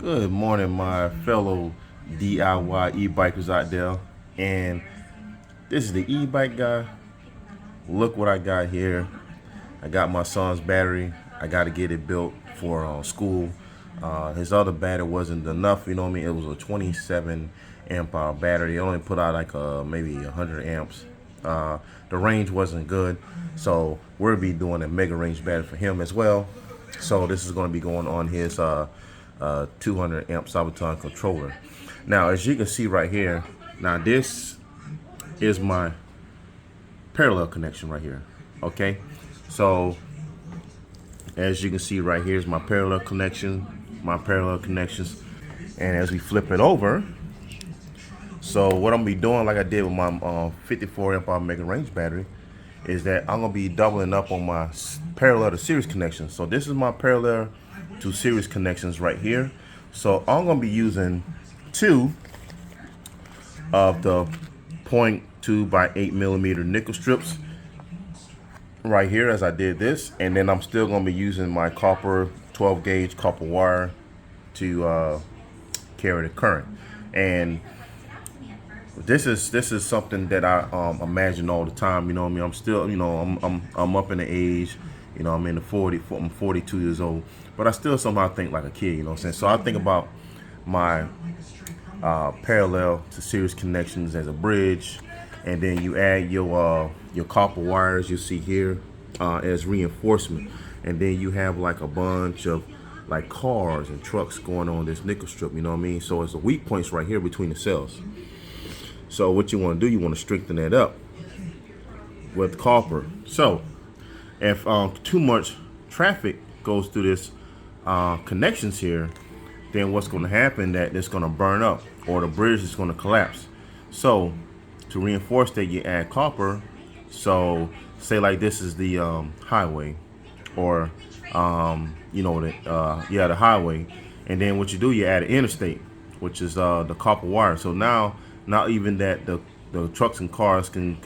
Good morning, my fellow DIY e-bikers out there. And this is the e-bike guy. Look what I got here. I got my son's battery. I got to get it built for school. His other battery wasn't enough, you know what I mean? It was a 27 amp hour battery. It only put out like maybe 100 amps. The range wasn't good. So we'll be doing a mega range battery for him as well. So this is going to be going on his 200 amp Sabaton controller. Now, as you can see right here, now this is my parallel connection right here. Okay, so as you can see right here is my parallel connection, my parallel connections. And as we flip it over, so what I'm gonna be doing, like I did with my 54 amp hour mega range battery, is that I'm gonna be doubling up on my parallel to series connections. So this is my parallel to series connections right here. So I'm gonna be using two of the 0.2 by 8 millimeter nickel strips right here, as I did this, and then I'm still gonna be using my copper 12 gauge copper wire to carry the current. And this is something that I imagine all the time. You know what I mean? I'm still, you know, I'm up in the age. You know, I'm in the I'm 42 years old, but I still somehow think like a kid. You know what I'm saying? So I think about my parallel to series connections as a bridge, and then you add your copper wires you see here as reinforcement, and then you have like a bunch of like cars and trucks going on this nickel strip. You know what I mean? So it's the weak points right here between the cells. So what you want to do, you want to strengthen that up with copper. So if too much traffic goes through this connections here, then what's going to happen, that it's going to burn up or the bridge is going to collapse. So to reinforce that, you add copper. So say like this is the highway, or you know, the highway, and then what you do, you add an interstate, which is the copper wire. So now not even that the trucks and cars can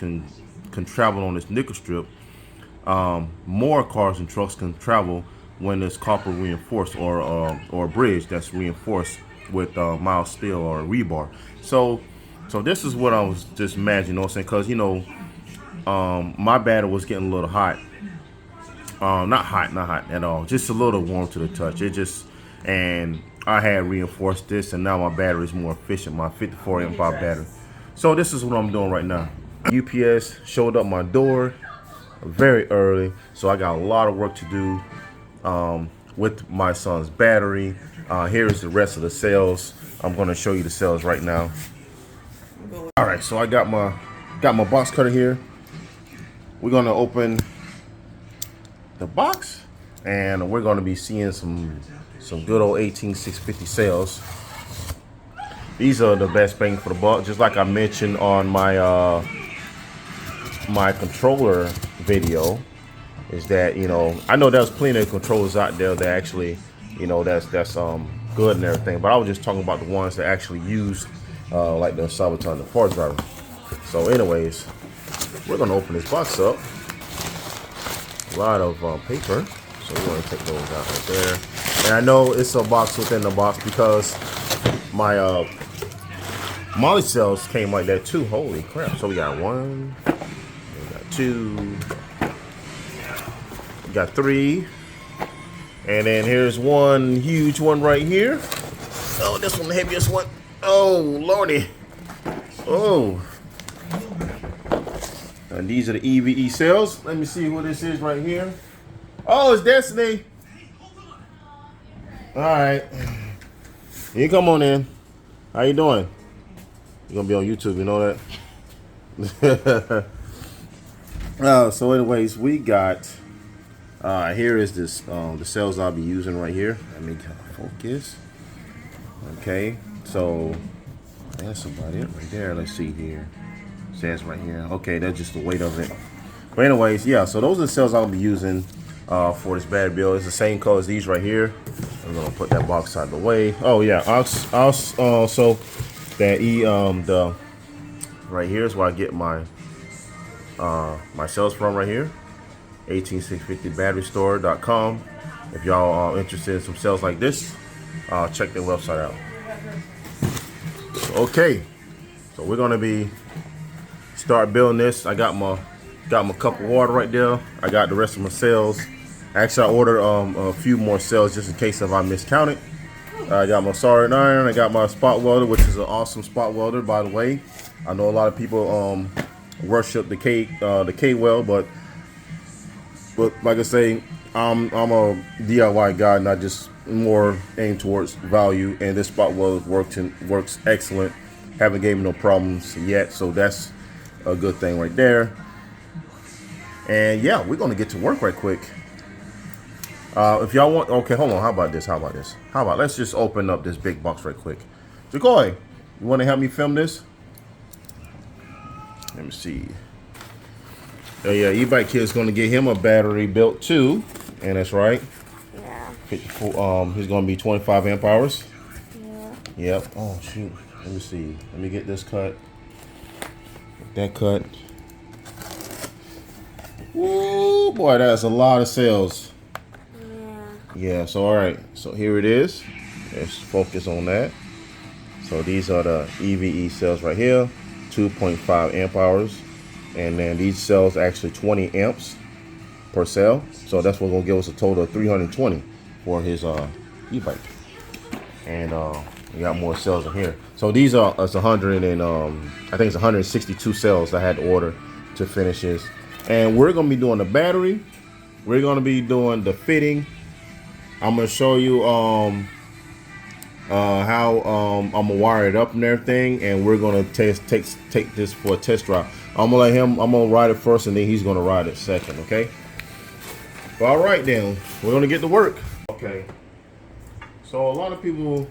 travel on this nickel strip. More cars and trucks can travel when it's copper reinforced, or a bridge that's reinforced with mild steel or rebar. So this is what I was just imagining, you know what I'm saying? Because, you know, my battery was getting a little hot. Not hot at all, just a little warm to the touch. And I had reinforced this, and now my battery is more efficient, my 54 amp hour battery. So this is what I'm doing right now. UPS showed up my door very early, so I got a lot of work to do with my son's battery. Here's the rest of the cells. I'm going to show you the cells right now. All right, so I got my box cutter here. We're going to open the box, and we're going to be seeing some good old 18650 cells. These are the best bang for the buck, just like I mentioned on my my controller video. Is that, you know, I know there's plenty of controllers out there that actually, you know, that's good and everything, but I was just talking about the ones that actually use like the Sabaton, the Ford driver. So anyways, we're gonna open this box up. A lot of paper, so we're gonna take those out right there. And I know it's a box within the box because my Molly cells came like that too. Holy crap! So we got one, we got two, we got three, and then here's one huge one right here. Oh, this one, the heaviest one. Oh lordy! Oh. And these are the EVE cells. Let me see what this is right here. Oh, it's Destiny. All right. You come on in. How you doing? You're gonna be on YouTube, you know that? So anyways, we got, here is this, the cells I'll be using right here. Let me focus. Okay, so that's about it right there. Let's see here. Says right here. Okay, that's just the weight of it. But anyways, yeah, so those are the cells I'll be using for this battery build. It's the same color as these right here. I'm gonna put that box out of the way. Oh yeah, so that the right here is where I get my my cells from right here. 18650batterystore.com. If y'all are interested in some cells like this, check their website out. Okay, so we're gonna be start building this. I got my cup of water right there. I got the rest of my cells. Actually, I ordered a few more cells just in case if I miscounted. I got my soldering iron. I got my spot welder, which is an awesome spot welder, by the way. I know a lot of people worship the K weld, but like I say, I'm a DIY guy, not just more aimed towards value. And this spot welder works excellent. Haven't gave me no problems yet, so that's a good thing right there. And yeah, we're gonna get to work right quick. If y'all want, okay, hold on. How about this? Let's just open up this big box right quick. Jacoy, you want to help me film this? Let me see. Oh yeah, E-bike kid's gonna get him a battery built too, and that's right. Yeah. He's gonna be 25 amp hours. Yeah. Yep. Oh shoot. Let me see. Let me get this cut. Get that cut. Woo, boy, that's a lot of cells. Yeah, so all right, so here it is. Let's focus on that. So these are the EVE cells right here, 2.5 amp hours. And then these cells actually 20 amps per cell. So that's what's gonna give us a total of 320 for his e-bike. And we got more cells in here. So these are it's 100 and I think it's 162 cells I had to order to finish this. And we're gonna be doing the battery. We're gonna be doing the fitting. I'm gonna show you how I'm gonna wire it up and everything, and we're gonna take this for a test drive. I'm gonna ride it first, and then he's gonna ride it second. Okay. All right, then we're gonna get to work. Okay. So a lot of people,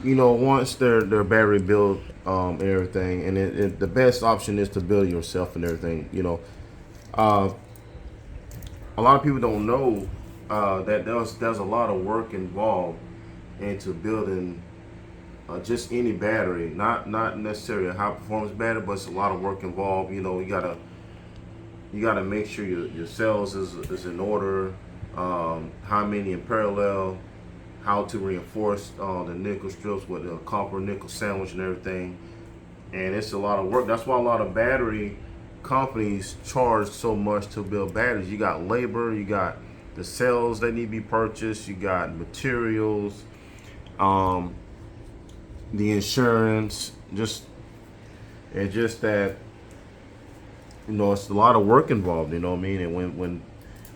wants their battery built and everything, and the best option is to build it yourself and everything. A lot of people don't know that there's a lot of work involved into building just any battery, not necessarily a high performance battery, but it's a lot of work involved. You gotta make sure your cells is in order, how many in parallel, how to reinforce the nickel strips with the copper nickel sandwich and everything. And it's a lot of work. That's why a lot of battery companies charge so much to build batteries. You got labor, you got the cells that need to be purchased, you got materials, the insurance, just that, it's a lot of work involved, you know what I mean? And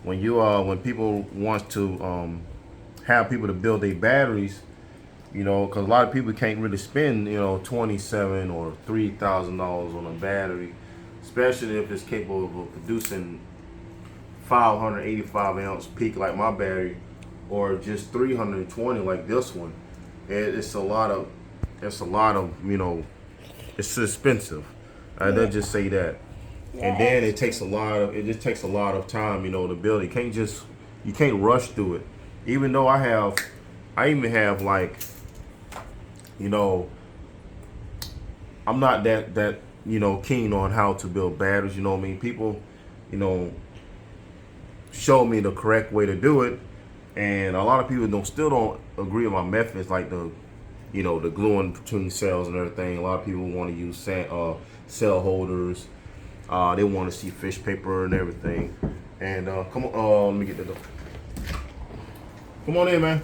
when people want to have people to build their batteries, because a lot of people can't really spend $27,000 or $3,000 on a battery, especially if it's capable of producing 585 ounce peak like my battery, or just 320 like this one. It's a lot of it's expensive. They'll just say that. And then it takes a lot of time, to build it. You can't rush through it. Even though I even have like, I'm not that keen on how to build batteries, you know what I mean? People, show me the correct way to do it, and a lot of people still don't agree with my methods, like the gluing between cells and everything. A lot of people want to use cell holders. They want to see fish paper and everything. And come on, let me get the door. Come on in, man.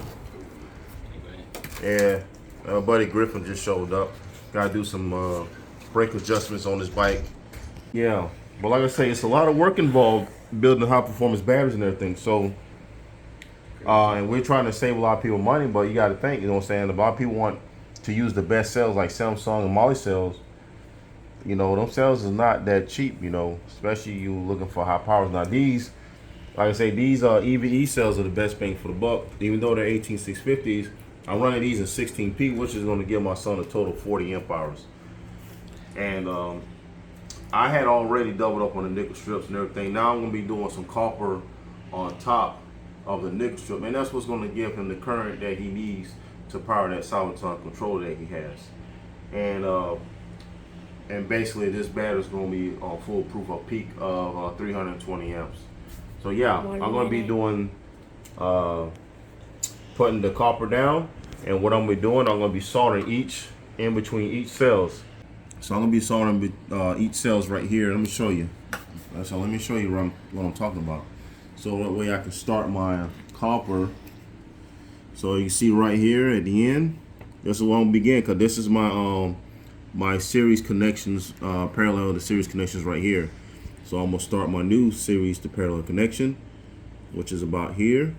Yeah, buddy Griffin just showed up. Gotta do some brake adjustments on this bike. Yeah, but like I say, it's a lot of work involved building high performance batteries and everything. So, and we're trying to save a lot of people money, but you got to think, what I'm saying? A lot of people want to use the best cells like Samsung and Moly cells. Them cells is not that cheap, especially you looking for high powers. Now these, like I say, these EVE cells are the best bang for the buck. Even though they're 18650s, I'm running these in 16P, which is going to give my son a total of 40 amp hours. And I had already doubled up on the nickel strips and everything. Now I'm going to be doing some copper on top of the nickel strip, and that's what's going to give him the current that he needs to power that Cybertron controller that he has. And basically this battery is going to be on full proof of peak of 320 amps. So yeah, I'm going to be doing putting the copper down, And what I'm gonna be doing, I'm gonna be soldering each in between each cells. So I'm gonna be soldering each cells right here. Let me show you. So let me show you what I'm talking about. So that way I can start my copper. So you see right here at the end, this is where I'm gonna begin, because this is my my series connections, parallel to series connections right here. So I'm gonna start my new series to parallel connection, which is about here.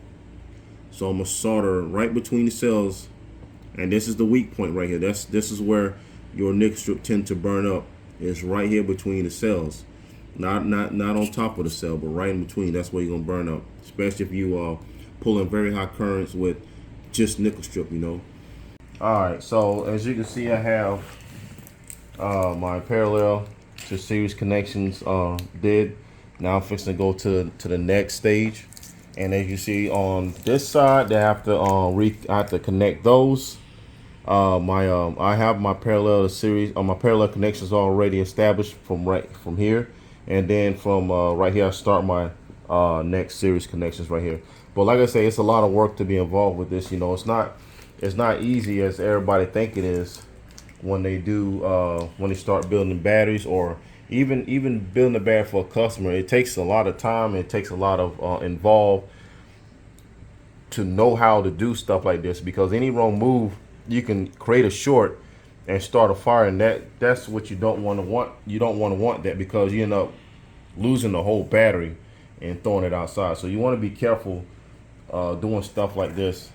So I'm gonna solder right between the cells, and this is the weak point right here. This is where your nickel strip tend to burn up. It's right here between the cells, not on top of the cell, but right in between. That's where you're gonna burn up, especially if you pulling very high currents with just nickel strip, you know. All right, so as you can see, I have my parallel to series connections did. Now I'm fixing to go to the next stage, and as you see on this side, they have to I have to connect those. I have my parallel series on my parallel connections already established from here, and then from right here I start my next series connections right here. But like I say, it's a lot of work to be involved with this. You know, it's not easy as everybody think it is when they start building batteries, or even building a battery for a customer. It takes a lot of time. It takes a lot of involved to know how to do stuff like this, because any wrong move, you can create a short and start a fire, and that's what you don't want to want. You don't want to want that, because you end up losing the whole battery and throwing it outside. So you want to be careful doing stuff like this,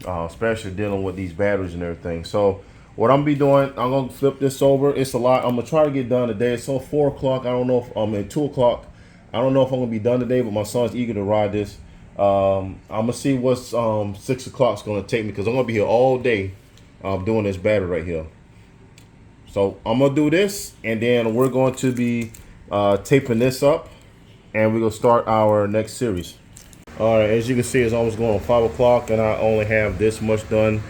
especially dealing with these batteries and everything. So what I'm gonna be doing, I'm gonna flip this over. It's a lot. I'm gonna try to get done today. It's on 4 o'clock. I don't know if I'm at 2 o'clock. I don't know if I'm gonna be done today, but my son's eager to ride this. I'm gonna see what's 6 o'clock's gonna take me, because I'm gonna be here all day doing this battery right here. So I'm gonna do this, and then we're going to be taping this up, and we're gonna start our next series. All right, as you can see, it's almost going on 5 o'clock, and I only have this much done.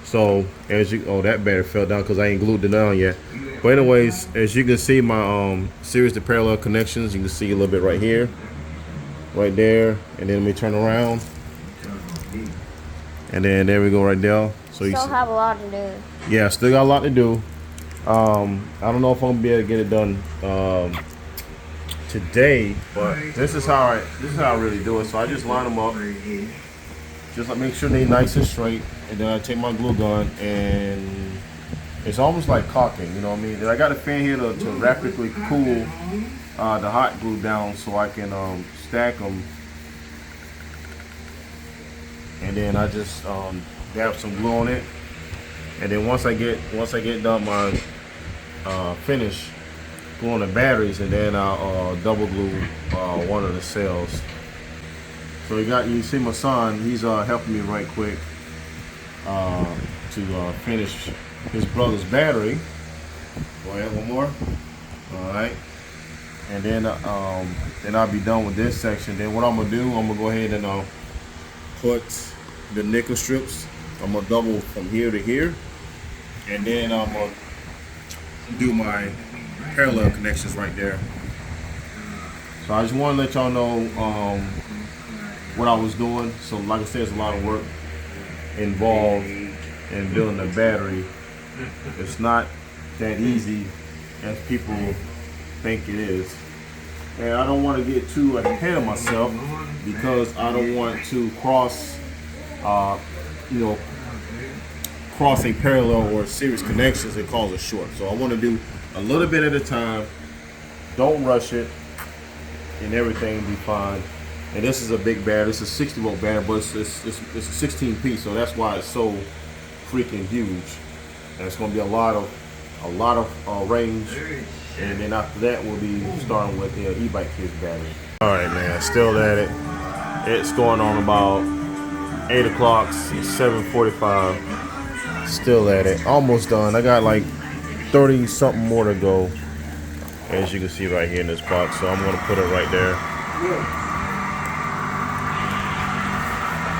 So as you, oh, that battery fell down because I ain't glued it down yet. But anyways, as you can see, my series to parallel connections, you can see a little bit right here, right there, and then let me turn around, and then there we go right there. So you still have a lot to do. Yeah, still got a lot to do. I don't know if I'm gonna be able to get it done today, but this is how I really do it. So I just line them up, just like make sure they nice and straight, and then I take my glue gun, and it's almost like caulking, you know what I mean? And I got a fan here to rapidly cool the hot glue down, so I can stack them, and then I just dab some glue on it, and then once I get done my finish gluing the batteries, and then I'll double glue one of the cells. So you see my son, he's helping me right quick to finish his brother's battery. Go ahead, one more. All right, and then I'll be done with this section. Then what I'm gonna do, I'm gonna go ahead and put the nickel strips. I'm gonna double from here to here, and then I'm gonna do my parallel connections right there. So I just want to let y'all know what I was doing. So like I said, there's a lot of work involved in building a battery. It's not that easy as people think it is. And I don't want to get too ahead of myself, because I don't want to cross a parallel or series connections and cause a short. So I want to do a little bit at a time. Don't rush it, and everything will be fine. And this is a big battery. It's a 60 volt battery, but it's a 16 piece, so that's why it's so freaking huge. And it's going to be a lot of range. And then after that, we'll be starting with the E-bikeguy battery. All right, man. Still at it. It's going on about 8 o'clock. It's 7:45. Still at it. Almost done. I got like 30 something more to go, as you can see right here in this box. So I'm going to put it right there.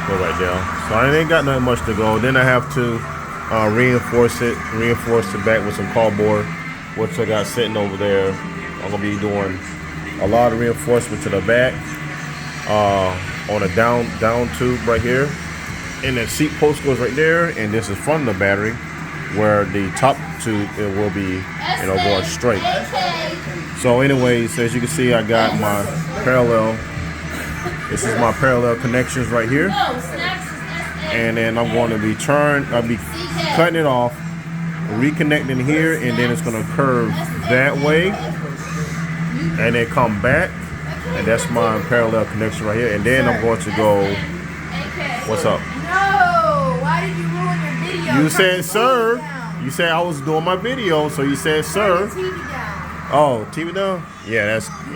Go right there. So I ain't got nothing much to go. Then I have to reinforce the back with some cardboard, which I got sitting over there. I'm gonna be doing a lot of reinforcement to the back on a down tube right here, And the seat post goes right there, and this is from the battery, where the top tube it will be, going straight. So, anyways, as you can see, I got my parallel. This is my parallel connections right here, and then I'm going to be I'll be cutting it off, reconnecting here, and then it's going to curve that way, and then come back, and that's my parallel connection right here. And then I'm going to go. What's up? No, why did you ruin your video? You said, sir. You said I was doing my video, so you said, sir. Turn the TV down. Oh, TV down? Yeah, that's The fan, the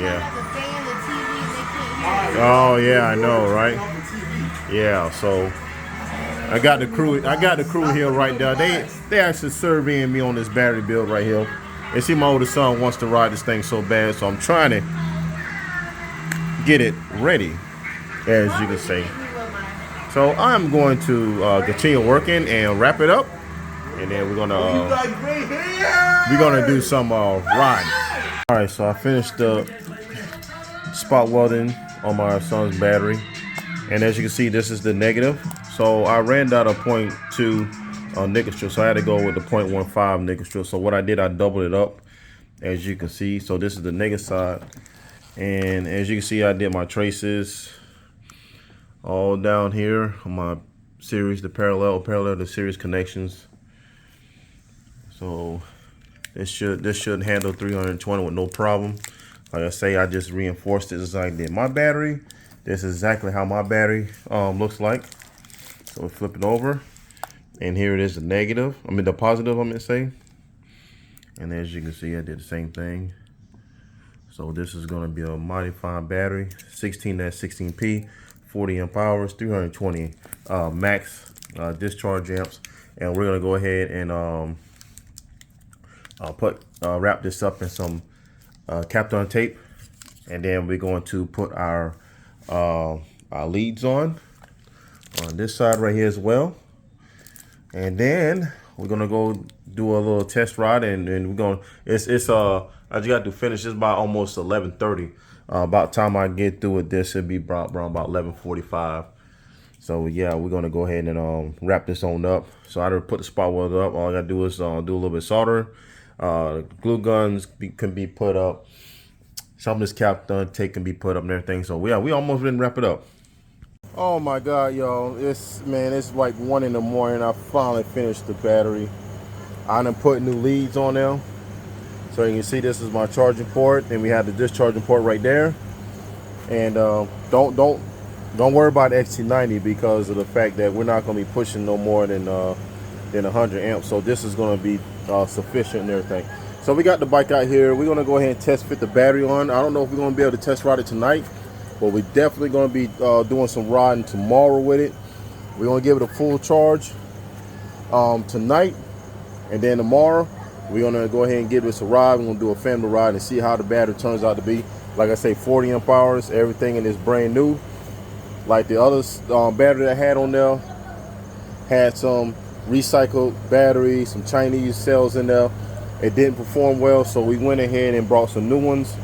TV, they can't hear you. Oh yeah, I know, right? Yeah, so I got the crew. I got the crew here right there. They actually surveying me on this battery build right here. And see, my oldest son wants to ride this thing so bad, so I'm trying to get it ready, as you can see. So I'm going to continue working and wrap it up, and then we're gonna do some riding. All right, so I finished the spot welding on my son's battery, and as you can see, this is the negative. So I ran out of 0.2 nickel strip, so I had to go with the 0.15 nickel strip. So what I did, I doubled it up, as you can see. So this is the negative side, and as you can see, I did my traces all down here on my series, the parallel to series connections. So this should handle 320 with no problem. Like I say, I just reinforced it as I did my battery. This is exactly how my battery looks like. So we flip it over, and here it is, the negative. I mean the positive, I'm gonna say. And as you can see, I did the same thing. So this is gonna be a modified battery, 16-16P, 40 amp hours, 320 max discharge amps, and we're gonna go ahead and wrap this up in some Kapton tape, and then we're going to put our leads on this side right here as well, and then we're gonna go do a little test ride, and we're gonna I just got to finish this by almost 11:30. About the time I get through with this, it'll be around about 11:45. So yeah, we're gonna go ahead and wrap this on up. So I already put the spot welder up. All I gotta do is do a little bit of solder. Glue guns can be put up. Some of this Kapton tape can be put up and everything. So yeah, we almost didn't wrap it up. Oh my God, y'all! It's like 1 in the morning. I finally finished the battery. I done put new leads on there. So you can see this is my charging port, and we have the discharging port right there. And don't worry about the XT90 because of the fact that we're not going to be pushing no more than 100 amps. So this is going to be sufficient and everything. So we got the bike out here. We're going to go ahead and test fit the battery on. I don't know if we're going to be able to test ride it tonight, but we're definitely going to be doing some riding tomorrow with it. We're going to give it a full charge tonight, and then tomorrow we're gonna go ahead and give this a ride. We're gonna do a family ride and see how the battery turns out to be. Like I say, 40 amp hours, everything in this brand new. Like the other battery I had on there had some recycled batteries, some Chinese cells in there. It didn't perform well, so we went ahead and brought some new ones,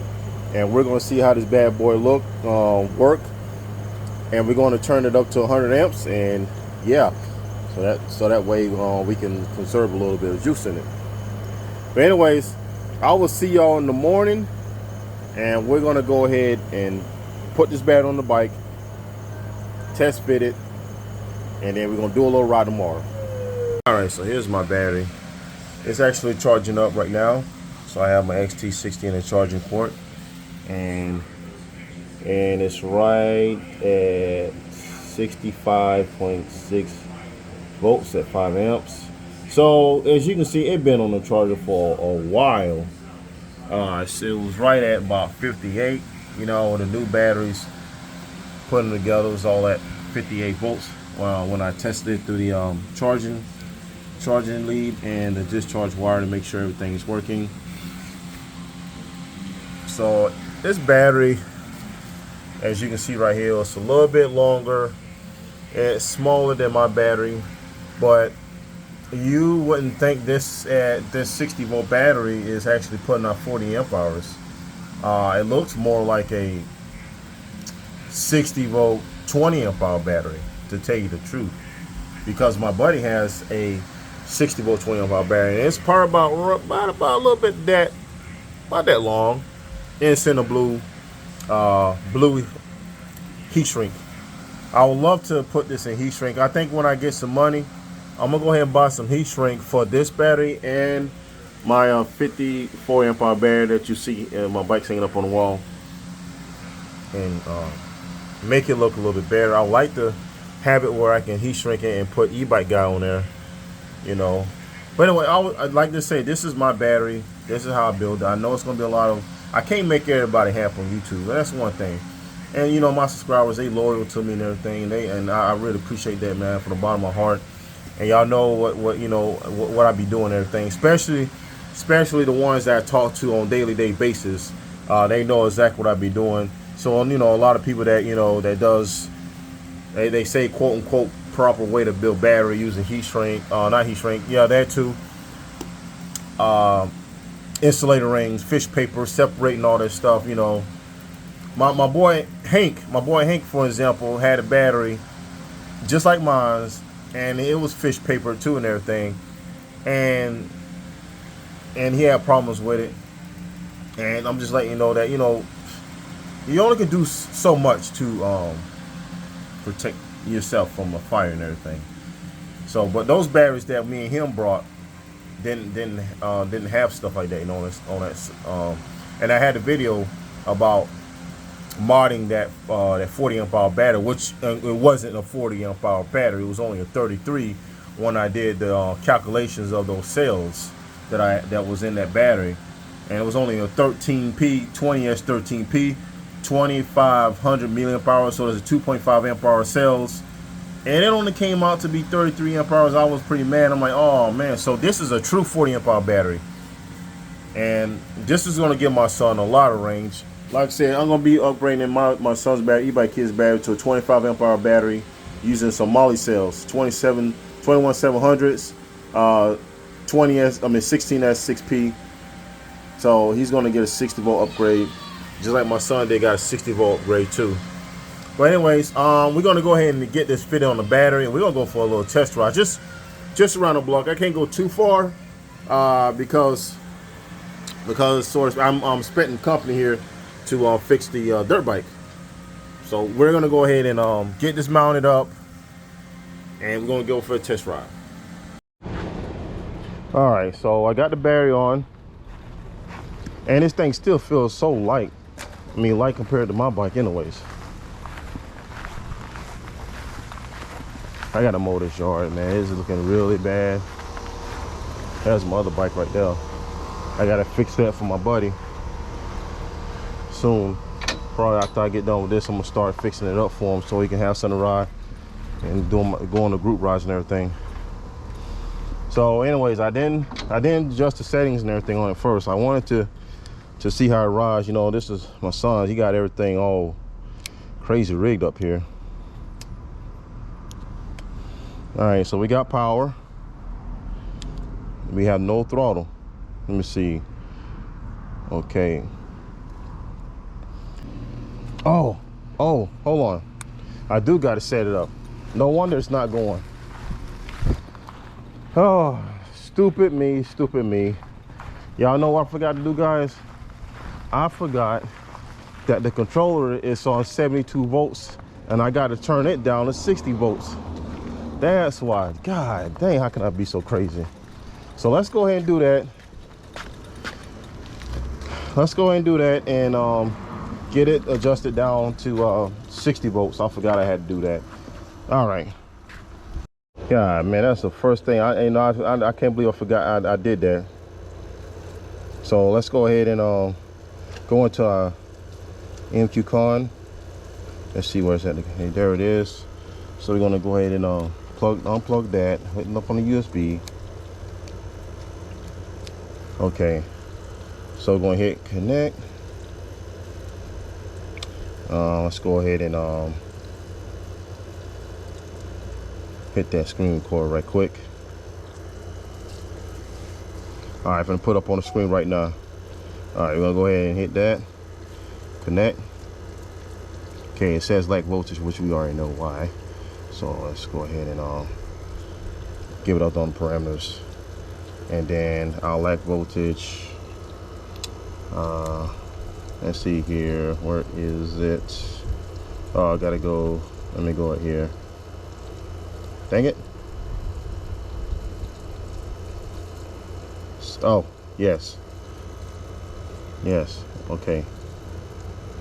and we're gonna see how this bad boy work. And we're gonna turn it up to 100 amps, and yeah, so that way we can conserve a little bit of juice in it. But anyways, I will see y'all in the morning, and we're gonna go ahead and put this battery on the bike, test fit it, and then we're gonna do a little ride tomorrow. All right, so here's my battery. It's actually charging up right now. So I have my XT60 in the charging port, and it's right at 65.6 volts at 5 amps. So as you can see, it's been on the charger for a while. It was right at about 58. You know, the new batteries, putting together, was all at 58 volts. When I tested it through the charging lead and the discharge wire to make sure everything is working. So this battery, as you can see right here, it's a little bit longer. It's smaller than my battery, but you wouldn't think this 60 volt battery is actually putting out 40 amp hours. It looks more like a 60 volt 20 amp hour battery, to tell you the truth. because my buddy has a 60 volt 20 amp hour battery, and it's probably about a little bit about that long, and it's in a blue heat shrink. I would love to put this in heat shrink. I think when I get some money, I'm gonna go ahead and buy some heat shrink for this battery and my 54 amp hour battery that you see in my bike hanging up on the wall, and make it look a little bit better. I would like to have it where I can heat shrink it and put E-bikeguy on there, you know. But anyway, I'd like to say this is my battery. This is how I build it. I know it's gonna be a lot of. I can't make everybody happy on YouTube, but that's one thing. And you know, my subscribers, they loyal to me and everything. And I really appreciate that, man, from the bottom of my heart. And y'all know what I be doing and everything. Especially the ones that I talk to on daily basis. They know exactly what I be doing. So you know, a lot of people that they say quote unquote proper way to build battery using heat shrink, not heat shrink, yeah, that too. Insulator rings, fish paper, separating all that stuff, you know. My boy Hank, for example, had a battery just like mine's, and it was fish paper too and everything, and he had problems with it. And I'm just letting you know that, you know, you only can do so much to protect yourself from a fire and everything. So, but those batteries that me and him brought didn't have stuff like that, you know, on that. And I had a video about modding that 40 amp hour battery, which it wasn't a 40 amp hour battery. It was only a 33 when I did the calculations of those cells that was in that battery, and it was only a 13P 20S13P 2500 milliamp hours. So there's a 2.5 amp hour cells, and it only came out to be 33 amp hours. I was pretty mad. I'm like, oh man. So this is a true 40 amp hour battery, and this is going to give my son a lot of range. Like I said, I'm going to be upgrading my son's battery, E-bike kid's battery, to a 25 amp hour battery using some Molly cells, 21700s, 16S 6P. So he's going to get a 60 volt upgrade, just like my son. They got a 60 volt upgrade too. But anyways, we're going to go ahead and get this fitted on the battery, and we're going to go for a little test ride, just around the block. I can't go too far because sort of I'm spending company here to fix the dirt bike. So we're gonna go ahead and get this mounted up, and we're gonna go for a test ride. All right, so I got the battery on, and this thing still feels so light. I mean, light compared to my bike anyways. I gotta mow this yard, man. This is looking really bad. There's my other bike right there. I gotta fix that for my buddy soon. Probably after I get done with this, I'm gonna start fixing it up for him so he can have something to ride and go on the group rides and everything. So anyways, I didn't adjust the settings and everything on it first. I wanted to see how it rides. You know, this is my son. He got everything all crazy rigged up here. All right, so we got power. We have no throttle. Let me see. Okay. Oh, hold on. I do got to set it up. No wonder it's not going. Oh, stupid me. Y'all know what I forgot to do, guys? I forgot that the controller is on 72 volts, and I got to turn it down to 60 volts. That's why. God dang, how can I be so crazy? So let's go ahead and do that. And get it adjusted down to 60 volts. I forgot I had to do that. All right. God, man, that's the first thing. I can't believe I forgot I did that. So let's go ahead and go into our MQ con. Let's see where it's at. Hey, there it is. So we're gonna go ahead and unplug that, hook it up on the USB. Okay. So we're gonna hit connect. Let's go ahead and hit that screen record right quick. All right, I'm gonna put up on the screen right now. All right, we're gonna go ahead and hit that. Connect. Okay, it says like voltage, which we already know why. So let's go ahead and give it up on parameters. And then our lag voltage, let's see here, where is it? Oh, I gotta go, let me go right here. Dang it. Oh, yes. Yes, okay.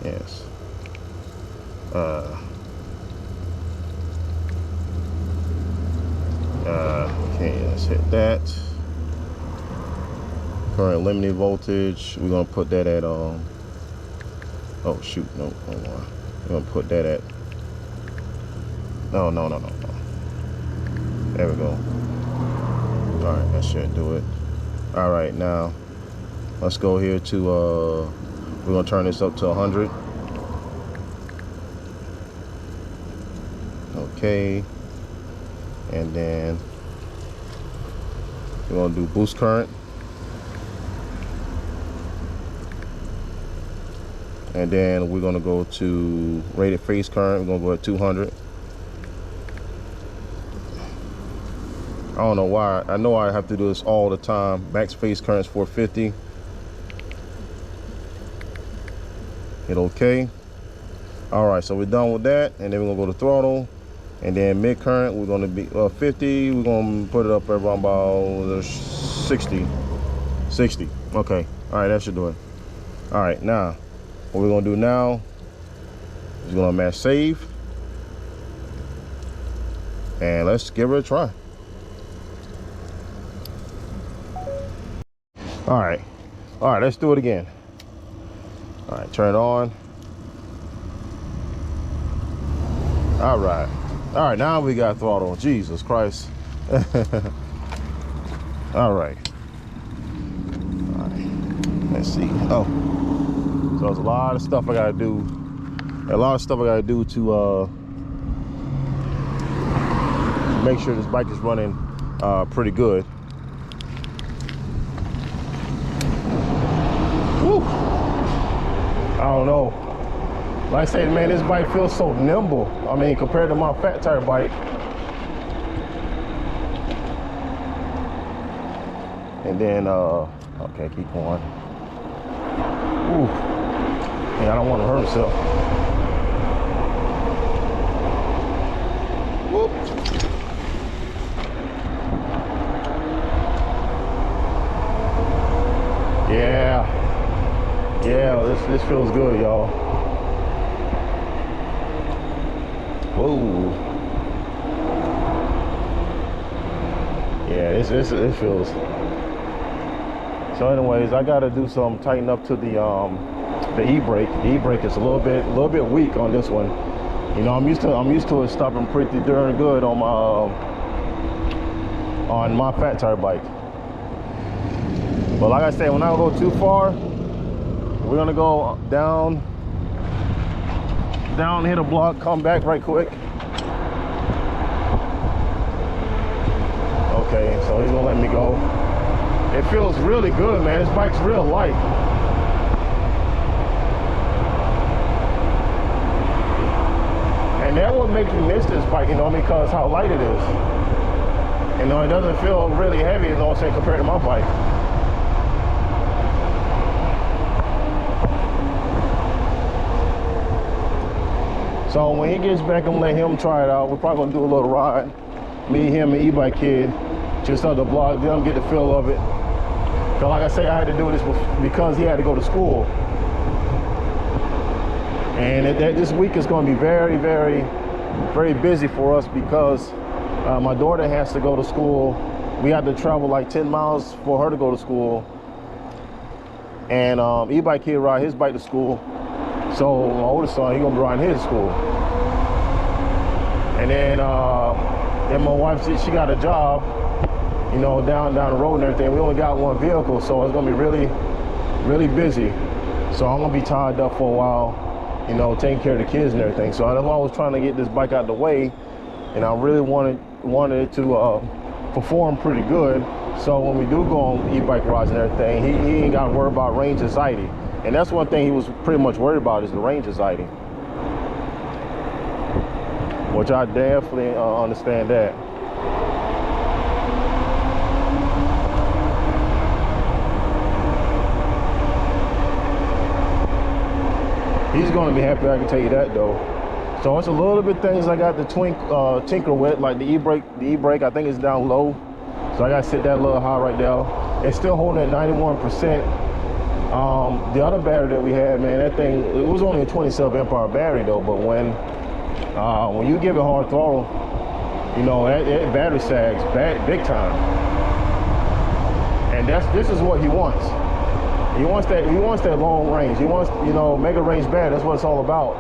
Yes. Okay, let's hit that. Current limiting voltage, we're gonna put that at oh shoot, no, hold on. We're gonna put that at no. There we go. All right, that should do it. All right, now let's go here to we're gonna turn this up to 100. Okay, and then we're gonna do boost current. And then we're gonna go to rated phase current. We're gonna go at 200. I don't know why. I know I have to do this all the time. Max phase current is 450. Hit OK. All right, so we're done with that. And then we're gonna go to throttle. And then mid current, we're gonna be 50. We're gonna put it up around about 60. 60. Okay. All right, that should do it. All right, now. What we're gonna do now is gonna mash save, and let's give it a try. All right, let's do it again. All right, turn it on. All right, now we got throttle. Jesus Christ. All right, let's see. Oh. So there's a lot of stuff I gotta do. To make sure this bike is running pretty good. Woo! I don't know. Like I said, man, this bike feels so nimble. I mean, compared to my fat tire bike. And then, okay, keep going. Ooh. Yeah, I don't want to hurt himself. Whoop. Yeah, this feels good, y'all. Whoa. Yeah, this feels. So anyways, I gotta do some tighten up to the e-brake. The e-brake is a little bit weak on this one. You know, I'm used to it stopping pretty darn good on my fat tire bike. But like I said, when I go too far, we're gonna go down, hit a block, come back right quick. Okay, so he's gonna let me go. It feels really good, man. This bike's real light. And that what makes me miss this bike, you know, because how light it is. You know, it doesn't feel really heavy, you know what I'm saying, compared to my bike. So when he gets back, I'm gonna let him try it out. We're probably gonna do a little ride. Me, him, and E-bike kid, just on the block, let him get the feel of it. Cause like I say, I had to do this because he had to go to school. And this week is gonna be very, very, very busy for us because my daughter has to go to school. We had to travel like 10 miles for her to go to school. And E-bike kid ride his bike to school. So my oldest son, he gonna be riding his to school. And then my wife, she got a job, you know, down the road and everything. We only got one vehicle, so it's gonna be really, really busy. So I'm gonna be tied up for a while, you know, taking care of the kids and everything. So that's why I was trying to get this bike out the way, and I really wanted it to perform pretty good. So when we do go on e-bike rides and everything, he ain't got to worry about range anxiety. And that's one thing he was pretty much worried about, is the range anxiety. Which I definitely understand that. She's gonna be happy, I can tell you that though. So it's a little bit things I got to tinker with, like the e-brake. The e-brake, I think it's down low. So I gotta sit that a little high right now. It's still holding at 91%. The other battery that we had, man, that thing, it was only a 27 amp hour battery though, but when you give it hard throttle, you know, that battery sags big time. And this is what he wants. He wants that long range. He wants, you know, mega range battery. That's what it's all about,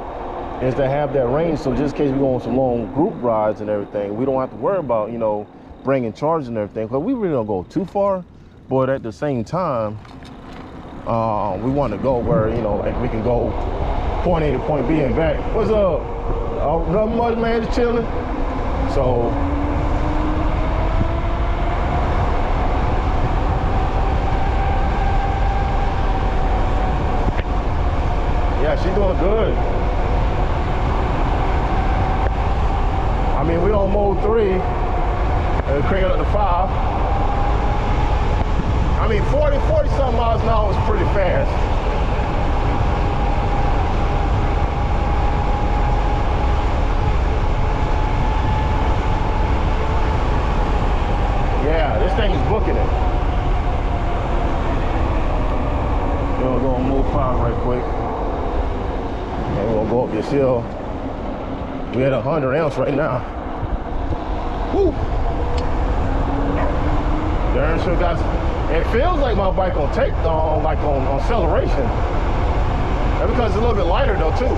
is to have that range. So just in case we go on some long group rides and everything, we don't have to worry about, you know, bringing charge and everything, because we really don't go too far. But at the same time, we want to go where, you know, like we can go point A to point B and back. What's up? Nothing much, man, just chilling. So yeah, she's doing good. I mean, we on mode 3 and crank it up to 5. I mean, 40 something miles an hour is pretty fast. Yeah, this thing is booking it. We're gonna move 5 right quick. And we're gonna go up this hill. We at 100 amps right now. Woo! Darn sure got. It feels like my bike gonna take like on acceleration. That's because it's a little bit lighter though too.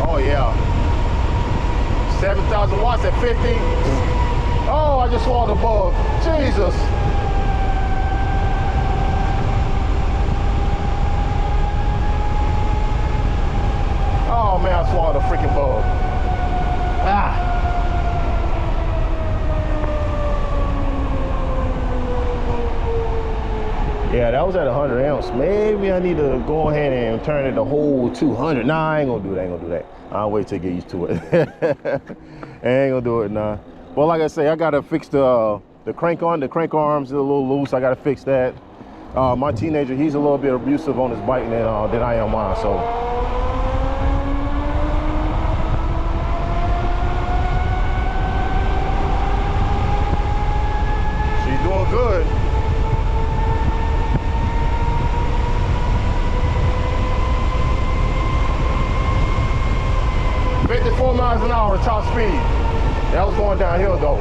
Oh yeah. 7,000 watts at 50. Oh, I just swallowed a bug. Jesus. Oh man, I swallowed a freaking bug. Ah. Yeah, that was at 100 amps. Maybe I need to go ahead and turn it the whole 200. Nah, I ain't gonna do that. I'll wait till I get used to it. I ain't gonna do it now. Well, like I say, I gotta fix the crank arm. The crank arms are a little loose. I gotta fix that. My teenager, he's a little bit abusive on his bike than I am mine. So. Good. $54 miles an hour top speed. That was going downhill though.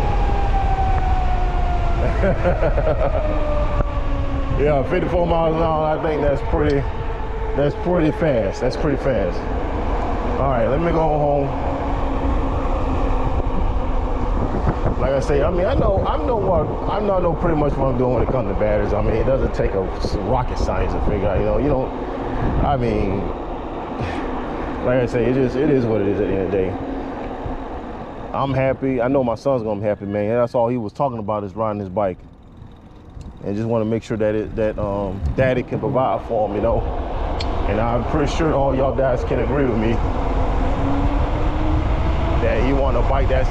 Yeah, 54 miles an hour. I think that's pretty fast. That's pretty fast. All right, let me go home. Like I say, I mean, I know pretty much what I'm doing when it comes to batteries. I mean, it doesn't take a rocket science to figure out, you know, I mean, like I say, it is what it is at the end of the day. I'm happy. I know my son's gonna be happy, man. That's all he was talking about, is riding his bike. And just want to make sure that daddy can provide for him, you know. And I'm pretty sure all y'all dads can agree with me that he want a bike that's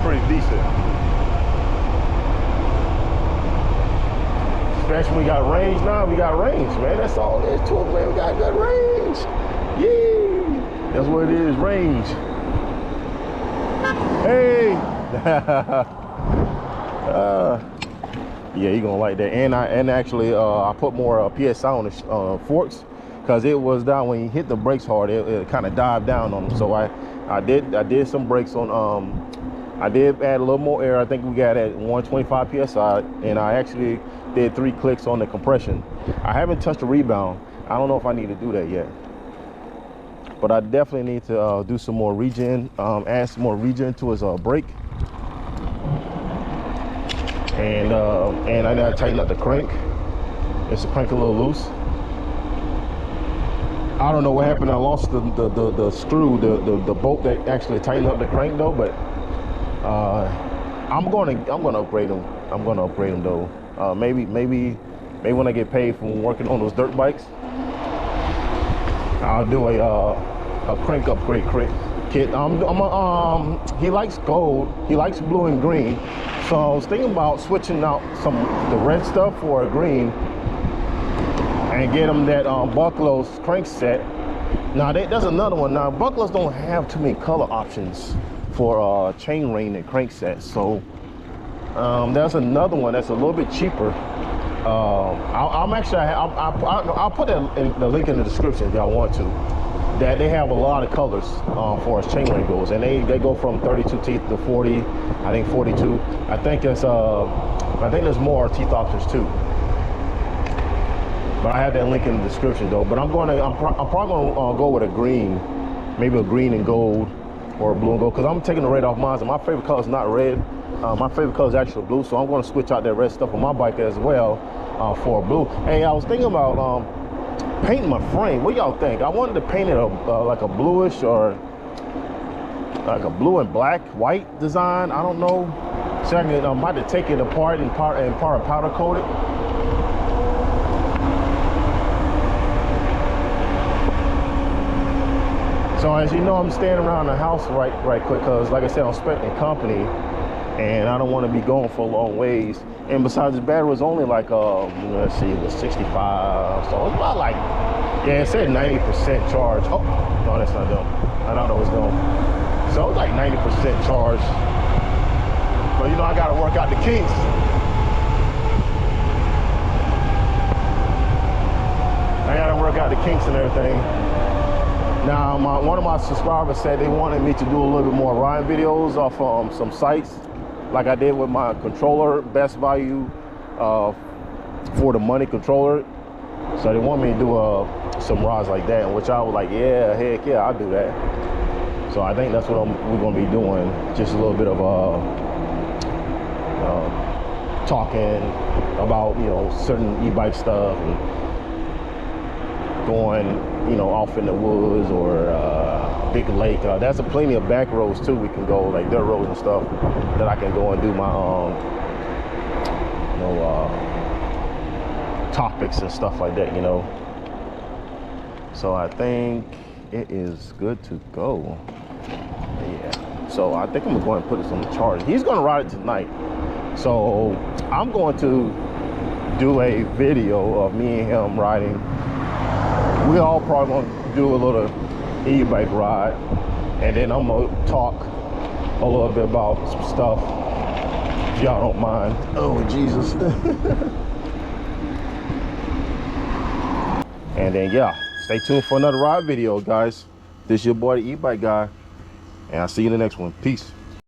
pretty decent. Especially when we got range now. We got range, man. That's all there is to it, man. We got good range. Yeah, that's what it is, range. Hey. Yeah, you're gonna like that. And actually I put more PSI on the forks, because it was down when you hit the brakes hard, it kind of dived down on them. So I did some brakes on I did add a little more air. I think we got at 125 PSI, and I actually did 3 clicks on the compression. I haven't touched the rebound. I don't know if I need to do that yet, but I definitely need to do some more regen, add some more regen to his brake. And I gotta tighten up the crank. It's the crank a little loose. I don't know what happened. I lost the screw, the bolt that actually tightened up the crank though. But I'm gonna upgrade them. I'm gonna upgrade them though. Maybe when I get paid from working on those dirt bikes, I'll do a crank upgrade kit. He likes gold. He likes blue and green. So I was thinking about switching out the red stuff for a green and get him that Buckler's crank set. Now there's another one. Now Buckler's don't have too many color options for chain ring and crank sets. So there's another one that's a little bit cheaper. I'll put the link in the description if y'all want to. That they have a lot of colors for as chain ring goes, and they go from 32 teeth to 40, I think 42. I think there's more teeth options too. But I have that link in the description though. But I'm probably gonna go with a green, maybe a green and gold, or a blue and gold, because I'm taking the red off mine. And my favorite color is not red. My favorite color is actually blue, so I'm going to switch out that red stuff on my bike as well for blue. Hey, I was thinking about painting my frame. What y'all think? I wanted to paint it like a bluish or like a blue and black, white design. I don't know. So I might have to take it apart and powder coat it. So as you know, I'm staying around the house right quick, because like I said, I'm expecting company and I don't want to be going for long ways. And besides, the battery was only like let's see, it was 65, so it's about like, yeah, it said 90% charge. Oh no, that's not done. I thought it was done. So it's like 90% charge, but you know, I gotta work out the kinks. I gotta work out the kinks and everything. Now, one of my subscribers said they wanted me to do a little bit more riding videos off some sites, like I did with my controller, best value for the money controller. So they want me to do some rides like that, which I was like, yeah, heck yeah, I'll do that. So I think that's what we're gonna be doing, just a little bit of talking about, you know, certain e-bike stuff and going, you know, off in the woods or big lake. There's plenty of back roads too. We can go, like dirt roads and stuff, that I can go and do my topics and stuff like that, you know. So I think it is good to go. Yeah. So I think I'm going to go ahead and put this on the charge. He's going to ride it tonight. So I'm going to do a video of me and him riding. We all probably going to do a little e-bike ride, and then I'm going to talk a little bit about some stuff, if y'all don't mind. Oh, Jesus. And then, yeah, stay tuned for another ride video, guys. This is your boy, the E-Bike Guy, and I'll see you in the next one. Peace.